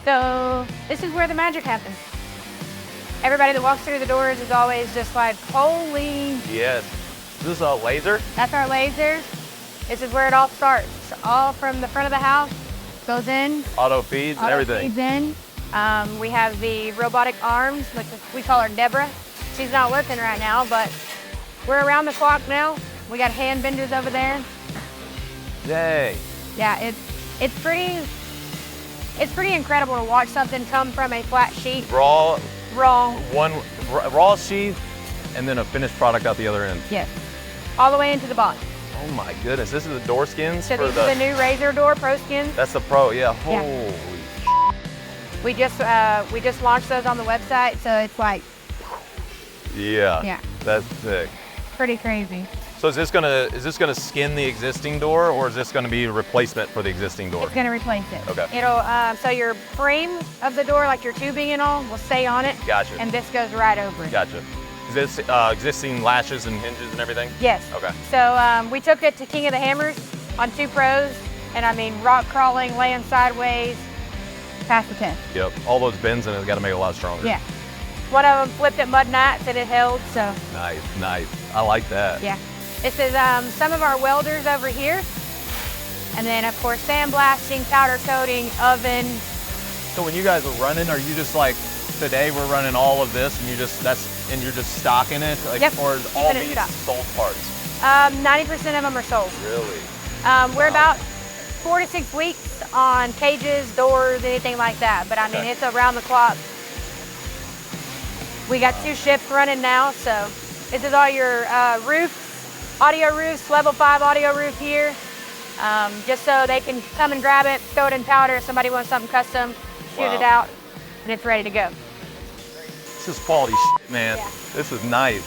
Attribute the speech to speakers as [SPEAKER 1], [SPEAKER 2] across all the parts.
[SPEAKER 1] So this is where the magic happens. Everybody that walks through the doors is always just like, holy.
[SPEAKER 2] Yes. Is this a laser?
[SPEAKER 1] That's our laser. This is where it all starts. All from the front of the house, goes in.
[SPEAKER 2] Auto feeds and everything.
[SPEAKER 1] Feeds in. We have the robotic arms, which we call her Deborah. She's not working right now, but we're around the clock now. We got hand benders over there.
[SPEAKER 2] Yay.
[SPEAKER 1] Yeah, it's pretty incredible to watch something come from a flat sheet.
[SPEAKER 2] Raw
[SPEAKER 1] Raw.
[SPEAKER 2] sheath, and then a finished product out the other end.
[SPEAKER 1] Yes. All the way into the box.
[SPEAKER 2] Oh my goodness, this is the door skins
[SPEAKER 1] So
[SPEAKER 2] for
[SPEAKER 1] these are the new Razor Door Pro Skins.
[SPEAKER 2] That's the Pro, yeah. Holy.
[SPEAKER 1] We just launched those on the website, so it's like.
[SPEAKER 2] Yeah. That's sick.
[SPEAKER 1] Pretty crazy.
[SPEAKER 2] So is this gonna skin the existing door, or is this gonna be a replacement for the existing door?
[SPEAKER 1] It's gonna replace it.
[SPEAKER 2] Okay.
[SPEAKER 1] It'll so your frame of the door, like your tubing and all, will stay on it.
[SPEAKER 2] Gotcha.
[SPEAKER 1] And this goes right over it.
[SPEAKER 2] Gotcha. Is this existing lashes and hinges and everything?
[SPEAKER 1] Yes.
[SPEAKER 2] Okay.
[SPEAKER 1] So we took it to King of the Hammers on 2 Pros, and I mean rock crawling, laying sideways, passed the test.
[SPEAKER 2] Yep. All those bends in it got to make it a lot stronger.
[SPEAKER 1] Yeah. One of them flipped at mud nights and it held. So.
[SPEAKER 2] Nice. I like that.
[SPEAKER 1] Yeah. This is some of our welders over here, and then of course sandblasting, powder coating, oven.
[SPEAKER 2] So when you guys are running, are you just like, today we're running all of this, and you're just stocking it, like,
[SPEAKER 1] yep.
[SPEAKER 2] or is all these sold parts?
[SPEAKER 1] 90% of them are sold.
[SPEAKER 2] Really?
[SPEAKER 1] We're about 4 to 6 weeks on cages, doors, anything like that. But I mean, it's around the clock. We got 2 shifts running now, so this is all your roofs, audio roofs, level 5 audio roof here. Just so they can come and grab it, throw it in powder. If somebody wants something custom, shoot it out, and it's ready to go.
[SPEAKER 2] This is quality shit, man.
[SPEAKER 1] Yeah.
[SPEAKER 2] This is nice.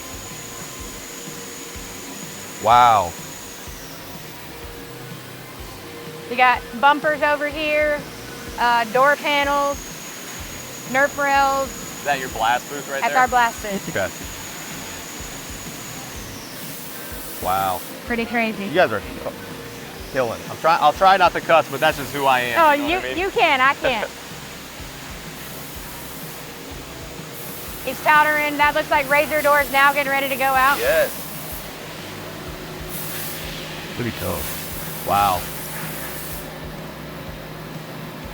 [SPEAKER 2] Wow.
[SPEAKER 1] We got bumpers over here, door panels, Nerf rails.
[SPEAKER 2] Is that your blast booth right
[SPEAKER 1] That's
[SPEAKER 2] there?
[SPEAKER 1] our blast booth.
[SPEAKER 2] Okay. Wow.
[SPEAKER 1] Pretty crazy.
[SPEAKER 2] You guys are killing. I'll try not to cuss, but that's just who I am.
[SPEAKER 1] Oh,
[SPEAKER 2] you know what I mean?
[SPEAKER 1] you can, I can't. He's powdering. That looks like Razor doors now getting ready to go out.
[SPEAKER 2] Yes. Pretty tough. Wow.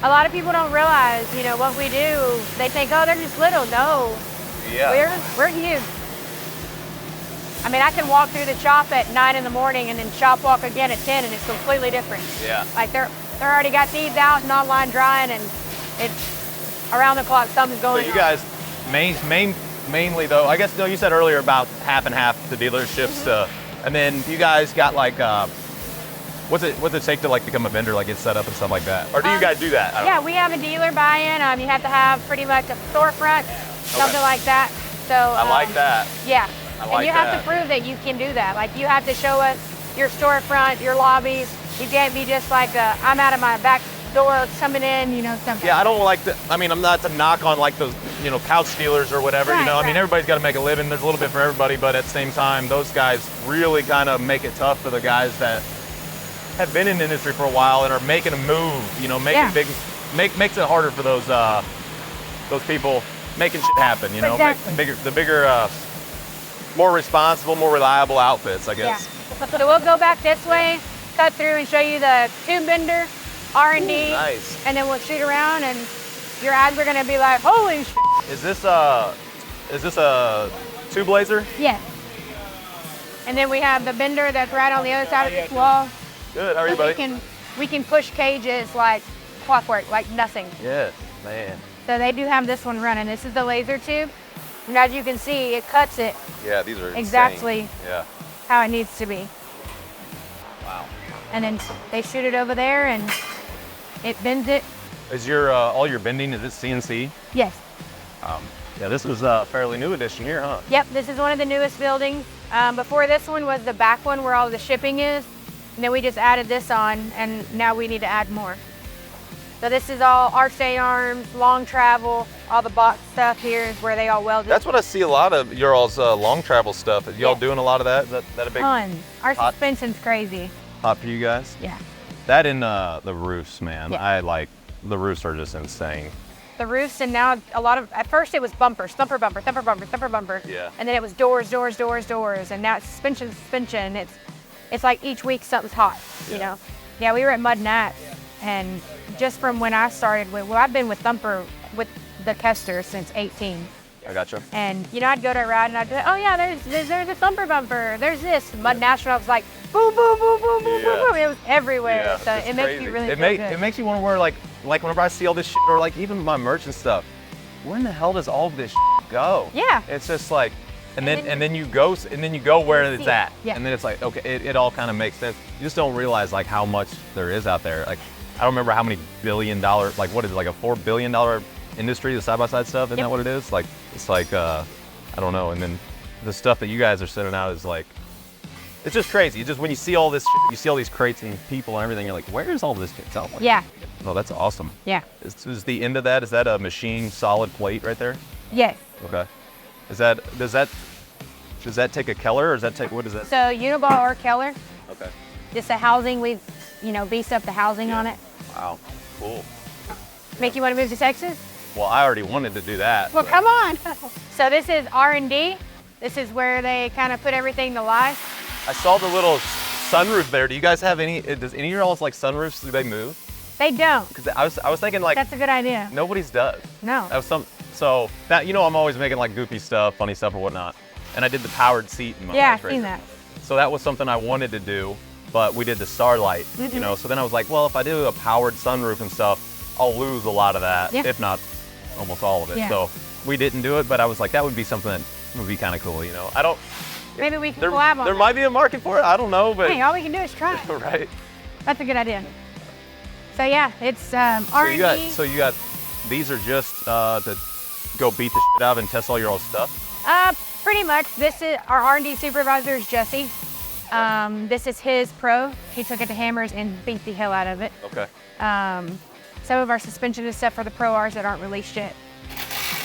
[SPEAKER 1] A lot of people don't realize, you know, what we do. They think, oh, they're just little. No.
[SPEAKER 2] Yeah.
[SPEAKER 1] We're huge. I mean, I can walk through the shop at 9 in the morning and then shop walk again at 10, and it's completely different.
[SPEAKER 2] Yeah.
[SPEAKER 1] Like they're already got these out and online drying, and it's around the clock. Something's going on.
[SPEAKER 2] So you guys, mainly though, I guess, no, you said earlier about half and half the dealerships, and then you guys got like, what's it take to like become a vendor, like get set up and stuff like that? Or do you guys do that?
[SPEAKER 1] Yeah, we have a dealer buy-in. You have to have pretty much a storefront, something like that. So
[SPEAKER 2] I like that.
[SPEAKER 1] Yeah.
[SPEAKER 2] I like
[SPEAKER 1] and you have to prove that you can do that. Like you have to show us your storefront, your lobbies. You can't be just like I'm out of my back door coming in, you know, something.
[SPEAKER 2] Yeah, I don't like to, I mean, I'm not to knock on like those, you know, couch dealers or whatever, you know, I mean, everybody's got to make a living. There's a little bit for everybody, but at the same time, those guys really kind of make it tough for the guys that have been in the industry for a while and are making a move, you know, making makes it harder for those people making shit happen, you know, the bigger, more responsible, more reliable outfits, I guess.
[SPEAKER 1] Yeah. So we'll go back this way, cut through and show you the tube bender, R&D,
[SPEAKER 2] nice.
[SPEAKER 1] And then we'll shoot around and your eyes are gonna be like, holy shit.
[SPEAKER 2] Is this a tube laser?
[SPEAKER 1] Yeah. And then we have the bender that's right on the other side of this wall.
[SPEAKER 2] Good, how are you, buddy?
[SPEAKER 1] We can push cages like clockwork, like nothing.
[SPEAKER 2] Yes, man.
[SPEAKER 1] So they do have this one running. This is the laser tube. And as you can see, it cuts it.
[SPEAKER 2] Yeah, these are
[SPEAKER 1] exactly
[SPEAKER 2] insane.
[SPEAKER 1] How it needs to be.
[SPEAKER 2] Wow.
[SPEAKER 1] And then they shoot it over there and it bends it.
[SPEAKER 2] Is your all your bending, is it CNC?
[SPEAKER 1] Yes.
[SPEAKER 2] Yeah, this was a fairly new addition here, huh?
[SPEAKER 1] Yep, this is one of the newest buildings. Before this one was the back one where all the shipping is. And then we just added this on, and now we need to add more. So this is all arched A-arms, long travel, all the box stuff here is where they all welded.
[SPEAKER 2] That's what I see a lot of your all's long travel stuff. Y'all doing a lot of that? Is that a big
[SPEAKER 1] ton? Our suspension's crazy.
[SPEAKER 2] Hot for you guys?
[SPEAKER 1] Yeah.
[SPEAKER 2] That and the roofs, man.
[SPEAKER 1] Yeah.
[SPEAKER 2] I like, the roofs are just insane.
[SPEAKER 1] the roofs, and now at first it was bumpers, thumper bumper, thumper bumper, thumper bumper.
[SPEAKER 2] Yeah.
[SPEAKER 1] And then it was doors, doors, doors, doors, and now it's suspension, suspension. It's like each week something's hot, you know? Yeah, we were at Mud Nat, and just from when I started I've been with Thumper, with the Kester since 18.
[SPEAKER 2] I gotcha.
[SPEAKER 1] And, you know, I'd go to a ride and I'd be like, oh yeah, there's a thumper bumper, there's this. Mud National was like, boom, boom, boom, boom, boom, boom, boom. It was everywhere.
[SPEAKER 2] Yeah,
[SPEAKER 1] So it makes you really feel good.
[SPEAKER 2] It makes you want to wear, like whenever I see all this shit, or like even my merch and stuff, where in the hell does all of this shit go?
[SPEAKER 1] Yeah.
[SPEAKER 2] It's just like, and then you go where it's at.
[SPEAKER 1] Yeah.
[SPEAKER 2] And then it's like, okay, it all kind of makes sense. You just don't realize like how much there is out there. Like, I don't remember how many $1 billion, like what is it, like a $4 billion industry, the side-by-side stuff, isn't that what it is? Like, it's like, I don't know. And then the stuff that you guys are sending out is like, it's just crazy. It's just when you see all this shit, you see all these crates and people and everything, you're like, where is all this shit? Like,
[SPEAKER 1] Yeah.
[SPEAKER 2] oh, that's awesome.
[SPEAKER 1] Yeah.
[SPEAKER 2] Is the end of that, is that a machine solid plate right there?
[SPEAKER 1] Yes.
[SPEAKER 2] Okay. Does that take a Keller, or does that take, what is that?
[SPEAKER 1] So Unibar or Keller,
[SPEAKER 2] Okay.
[SPEAKER 1] just the housing, we've, beefed up the housing on it.
[SPEAKER 2] Wow, cool.
[SPEAKER 1] Make you want to move to Texas?
[SPEAKER 2] Well, I already wanted to do that.
[SPEAKER 1] Well,
[SPEAKER 2] but-
[SPEAKER 1] come on. So this is R&D. This is where they kind of put everything to life.
[SPEAKER 2] I saw the little sunroof there. Do you guys have does any of y'all's like sunroofs, do they move?
[SPEAKER 1] They don't.
[SPEAKER 2] Because I was thinking like,
[SPEAKER 1] That's a good idea.
[SPEAKER 2] nobody's does.
[SPEAKER 1] No.
[SPEAKER 2] That was so that, I'm always making like goofy stuff, funny stuff or whatnot. And I did the powered seat in my
[SPEAKER 1] Yeah,
[SPEAKER 2] Range
[SPEAKER 1] I've seen
[SPEAKER 2] Rover.
[SPEAKER 1] that.
[SPEAKER 2] So that was something I wanted to do, but we did the Starlight, So then I was like, well, if I do a powered sunroof and stuff, I'll lose a lot of that,
[SPEAKER 1] Yeah.
[SPEAKER 2] if not almost all of it.
[SPEAKER 1] Yeah.
[SPEAKER 2] So we didn't do it, but I was like, that would be something that would be kind of cool, I don't,
[SPEAKER 1] Maybe we can
[SPEAKER 2] there,
[SPEAKER 1] collab on
[SPEAKER 2] there
[SPEAKER 1] that.
[SPEAKER 2] might be a market for it, I don't know, but.
[SPEAKER 1] Hey, all we can do is try.
[SPEAKER 2] Right.
[SPEAKER 1] That's a good idea. So yeah, it's R&D.
[SPEAKER 2] So you got, these are just to go beat the shit out of and test all your old stuff?
[SPEAKER 1] Pretty much. This is our R&D supervisor is Jesse. This is his Pro. He took it to Hammers and beat the hell out of it.
[SPEAKER 2] Okay.
[SPEAKER 1] Some of our suspension is set for the Pro Rs that aren't released yet.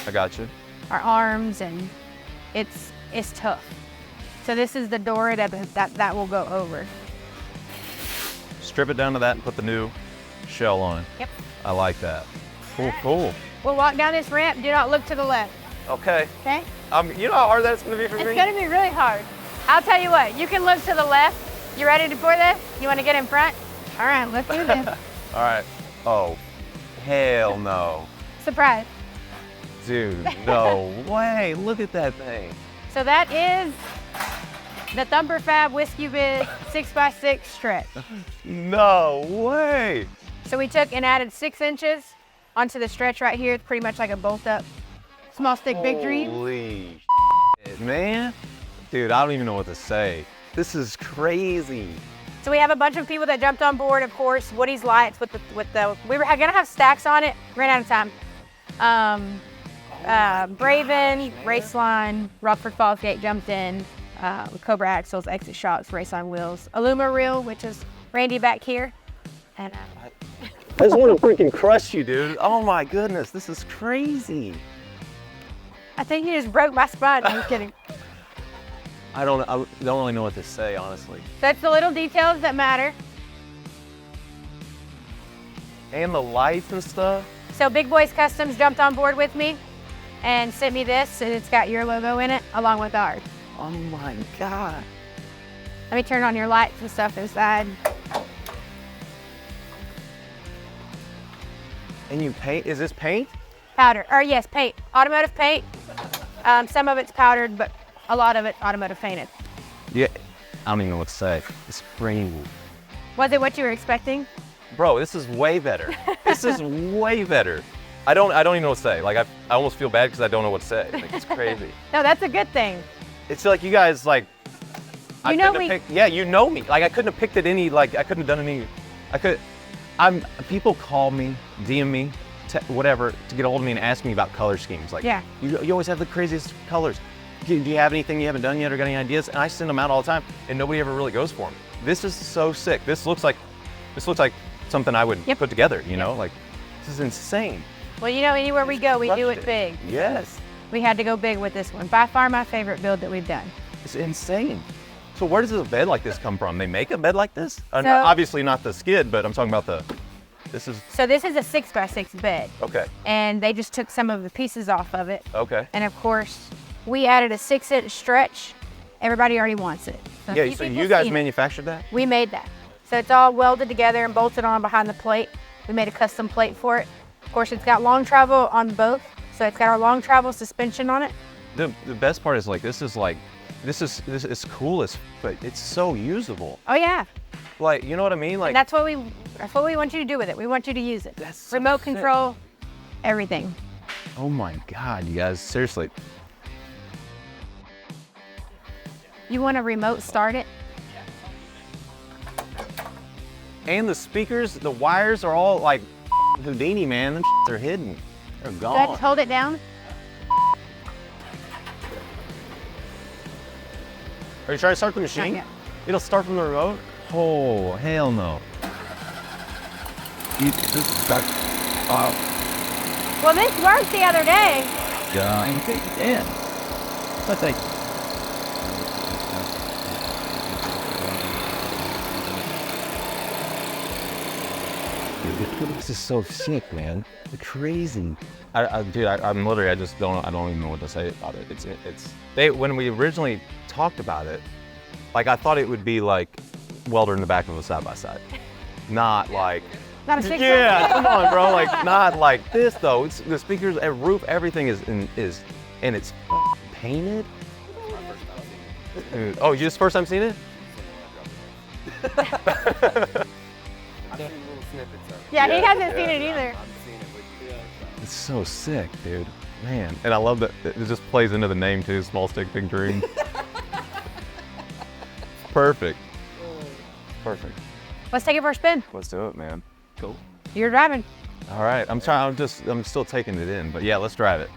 [SPEAKER 2] I got you.
[SPEAKER 1] Our arms, and it's tough. So this is the door that will go over.
[SPEAKER 2] Strip it down to that and put the new shell on.
[SPEAKER 1] Yep.
[SPEAKER 2] I like that. Cool, cool.
[SPEAKER 1] We'll walk down this ramp. Do not look to the left.
[SPEAKER 2] Okay.
[SPEAKER 1] Okay?
[SPEAKER 2] You know how hard that's gonna be for me?
[SPEAKER 1] It's gonna be really hard. I'll tell you what. You can look to the left. You ready for this? You want to get in front? All right. Let's do this.
[SPEAKER 2] All right. Oh, hell no.
[SPEAKER 1] Surprise.
[SPEAKER 2] Dude, no way. Look at that thing.
[SPEAKER 1] So that is the Thumper Fab Whiskey Biz 6x6 stretch.
[SPEAKER 2] No way.
[SPEAKER 1] So we took and added 6 inches onto the stretch right here. It's pretty much like a bolt up. Small stick, big dream.
[SPEAKER 2] Holy shit, man. Dude, I don't even know what to say. This is crazy.
[SPEAKER 1] So we have a bunch of people that jumped on board, of course. Woody's lights with the we were gonna have stacks on it, ran out of time. Braven, Raceline, Rockford Falls Gate jumped in, Cobra axles, exit shocks, Raceline wheels, Illuma reel, which is Randy back here, and
[SPEAKER 2] I just want to freaking crush you, dude. Oh my goodness, this is crazy.
[SPEAKER 1] I think you just broke my spine. I'm kidding.
[SPEAKER 2] I don't really know what to say, honestly.
[SPEAKER 1] That's the little details that matter.
[SPEAKER 2] And the lights and stuff.
[SPEAKER 1] So Big Boys Customs jumped on board with me and sent me this, and it's got your logo in it along with ours.
[SPEAKER 2] Oh my God.
[SPEAKER 1] Let me turn on your lights and stuff inside.
[SPEAKER 2] And you paint, is this paint?
[SPEAKER 1] Powder, or yes, paint, automotive paint. Some of it's powdered, but a lot of it automotive painted.
[SPEAKER 2] Yeah, I don't even know what to say. It's crazy.
[SPEAKER 1] Was it what you were expecting?
[SPEAKER 2] Bro, this is way better. This is way better. I don't even know what to say. Like I almost feel bad because I don't know what to say. Like, it's crazy.
[SPEAKER 1] No, that's a good thing.
[SPEAKER 2] It's like you guys like.
[SPEAKER 1] You know me.
[SPEAKER 2] Yeah, you know me. Like I couldn't have picked it any. Like I couldn't have done any. People call me, DM me, whatever, to get a hold of me and ask me about color schemes. Like,
[SPEAKER 1] yeah.
[SPEAKER 2] You always have the craziest colors. Do you have anything you haven't done yet or got any ideas? And I send them out all the time, and nobody ever really goes for them. This is so sick. This looks like something I would put together. You know, like this is insane.
[SPEAKER 1] Well, you know, anywhere we go, we do it big.
[SPEAKER 2] Yes.
[SPEAKER 1] We had to go big with this one. By far, my favorite build that we've done.
[SPEAKER 2] It's insane. So where does a bed like this come from? They make a bed like this? Obviously not the skid, but I'm talking about
[SPEAKER 1] So this is a 6x6 bed.
[SPEAKER 2] Okay.
[SPEAKER 1] And they just took some of the pieces off of it.
[SPEAKER 2] Okay.
[SPEAKER 1] And of course, we added a 6-inch stretch. Everybody already wants it. So
[SPEAKER 2] Yeah, so you guys manufactured that?
[SPEAKER 1] We made that. So it's all welded together and bolted on behind the plate. We made a custom plate for it. Of course, it's got long travel on both. So it's got our long travel suspension on it.
[SPEAKER 3] The best part is this is cool but it's so usable.
[SPEAKER 1] Oh yeah.
[SPEAKER 3] Like, you know what I mean? Like,
[SPEAKER 1] And that's what we want you to do with it. We want you to use it.
[SPEAKER 3] That's so
[SPEAKER 1] remote
[SPEAKER 3] sick.
[SPEAKER 1] control, everything.
[SPEAKER 3] oh my God, you guys, seriously.
[SPEAKER 1] You want to remote start it?
[SPEAKER 3] And the speakers, the wires are all like Houdini, man. Them are hidden. They're
[SPEAKER 1] Go
[SPEAKER 3] gone.
[SPEAKER 1] ahead, hold it down.
[SPEAKER 3] Are you trying to start the machine?
[SPEAKER 1] Not yet.
[SPEAKER 3] It'll start from the remote? Oh, hell no.
[SPEAKER 1] Well, this worked the other day.
[SPEAKER 3] Yeah. But like, this is so sick, man. It's crazy.
[SPEAKER 2] Dude, I'm literally, I don't even know what to say about it. When we originally talked about it, like I thought it would be like welder in the back of a side-by-side. Not like,
[SPEAKER 1] Not a 6x6.
[SPEAKER 2] yeah, come on, bro. Like not like this though. It's the speakers, roof, everything is and it's painted. Oh, you just first time seen it?
[SPEAKER 1] Yeah, he hasn't seen it either.
[SPEAKER 3] It's so sick, dude.
[SPEAKER 2] Man, and I love that it just plays into the name too. Small stick, big dream. Perfect. Perfect.
[SPEAKER 1] Let's take it for a spin.
[SPEAKER 2] Let's do it, man. Cool.
[SPEAKER 1] You're driving.
[SPEAKER 2] All right, I'm still taking it in, but yeah, let's drive it.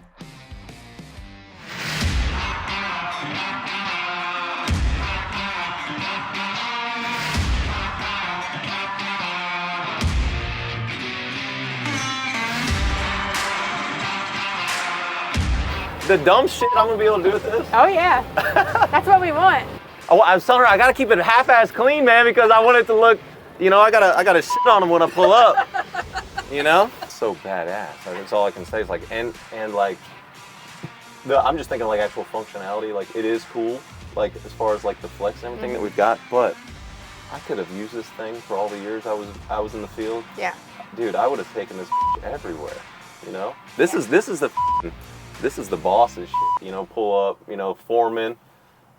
[SPEAKER 2] The dumb shit I'm gonna be able to do with this.
[SPEAKER 1] Oh yeah, that's what we want.
[SPEAKER 2] I was telling her I gotta keep it half-ass clean, man, because I want it to look, I gotta shit on them when I pull up. So badass. That's all I can say. Is like, and like, I'm just thinking like actual functionality. Like it is cool, like as far as like the flex and everything that we've got. But I could have used this thing for all the years I was in the field.
[SPEAKER 1] Yeah.
[SPEAKER 2] Dude, I would have taken this everywhere. This is the boss's shit. Pull up, foreman,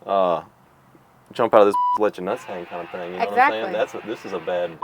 [SPEAKER 2] jump out of this, let your nuts hang kind of thing. You know
[SPEAKER 1] Exactly.
[SPEAKER 2] what I'm saying? This is a bad